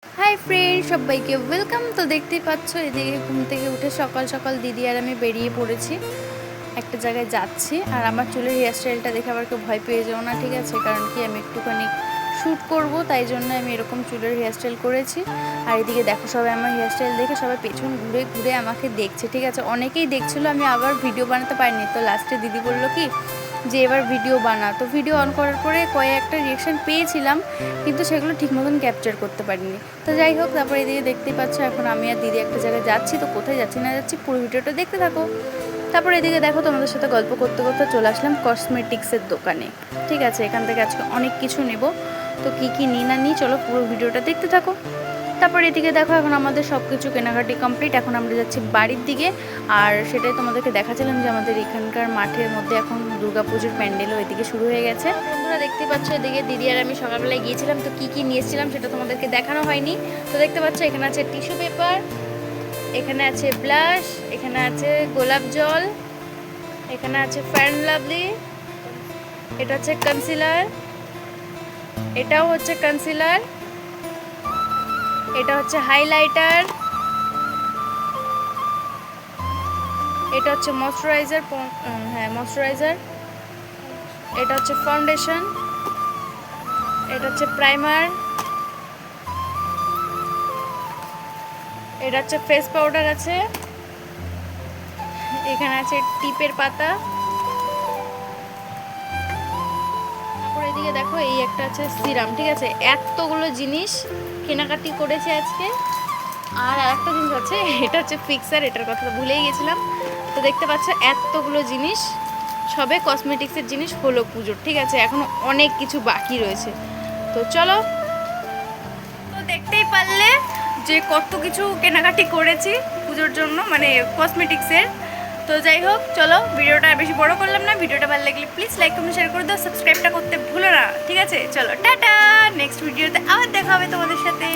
Hi friend, সবাইকে welcome. তো দেখতেই পাচ্ছ এদিকে ঘুম থেকে উঠে সকাল সকাল দিদি আর আমি বেরিয়ে পড়েছি, একটা জায়গায় যাচ্ছি। আর আমার চুলের হেয়ারস্টাইলটা দেখে আবার কেউ ভয় পেয়ে যাও না, ঠিক আছে? কারণ কি আমি একটুখানি শ্যুট করব, তাই জন্য আমি এরকম চুলের হেয়ারস্টাইল করেছি। আর এদিকে দেখো সবাই আমার হেয়ারস্টাইল দেখে সবাই পেছন ঘুরে ঘুরে আমাকে দেখছে, ঠিক আছে? অনেকেই দেখছিলো, আমি আবার ভিডিও বানাতে পারিনি। তো লাস্টে দিদি বললো কি যে এবার ভিডিও বানা। তো ভিডিও অন করার পরে কয়েকটা রিয়াকশান পেয়েছিলাম, কিন্তু সেগুলো ঠিক মতন ক্যাপচার করতে পারিনি। তো যাই হোক, তারপরে এদিকে দেখতেই পাচ্ছ এখন আমি আর দিদি একটা জায়গায় যাচ্ছি। তো কোথায় যাচ্ছি না যাচ্ছি পুরো ভিডিওটা দেখতে থাকো। তারপর এদিকে দেখো তোমাদের সাথে গল্প করতে করতে চলে আসলাম কসমেটিক্সের দোকানে, ঠিক আছে? এখান থেকে আজকে অনেক কিছু নেব। তো কী কী নিই না নিই চলো পুরো ভিডিওটা দেখতে থাকো। তারপর এদিকে দেখো এখন আমাদের সব কিছু কেনাকাটি কমপ্লিট, এখন আমরা যাচ্ছি বাড়ির দিকে। আর সেটাই তোমাদেরকে দেখাচ্ছিলাম যে আমাদের এখানকার মাঠের মধ্যে এখন দুর্গাপুজোর প্যান্ডেলও এদিকে শুরু হয়ে গেছে। বন্ধুরা দেখতে পাচ্ছ এদিকে দিদি আর আমি সকালবেলায় গিয়েছিলাম, তো কী কী নিয়ে এসেছিলাম সেটা তোমাদেরকে দেখানো হয়নি। তো দেখতে পাচ্ছ এখানে আছে টিস্যু পেপার, এখানে আছে ব্লাশ, এখানে আছে গোলাপ জল, এখানে আছে ফেয়ার অ্যান্ড লাভলি, এটা হচ্ছে কনসিলার, এটাও হচ্ছে কনসিলার, এটা হচ্ছে হাইলাইটার, এটা হচ্ছে ময়শ্চারাইজার, হ্যাঁ ময়শ্চারাইজার, এটা হচ্ছে ফাউন্ডেশন, এটা হচ্ছে প্রাইমার, এটা হচ্ছে ফেস পাউডার আছে, এখানে আছে টিপের পাতা। তারপর এদিকে দেখো এই একটা আছে সিরাম, ঠিক আছে? এতগুলো জিনিস কেনাকাটি করেছে আজকে। আর একটা জিনিস আছে, এটা হচ্ছে ফিক্সার, এটার কথা ভুলেই গেছিলাম। তো দেখতে পাচ্ছ এতগুলো জিনিস সবে কসমেটিক্সের জিনিস হলো পুজোর, ঠিক আছে? এখনো অনেক কিছু বাকি রয়েছে। তো চলো, তো দেখতেই পারলে যে কত কিছু কেনাকাটি করেছি পুজোর জন্য, মানে কসমেটিক্সের। তো যাই হোক, চলো ভিডিওটা আর বেশি বড় করলাম না। ভিডিওটা ভালো লাগলে প্লিজ লাইক কমেন্ট শেয়ার করে দাও, সাবস্ক্রাইবটা করতে ভুলো না, ঠিক আছে? চলো টাটা, নেক্সট ভিডিওতে আবার দেখা হবে তোমাদের সাথে।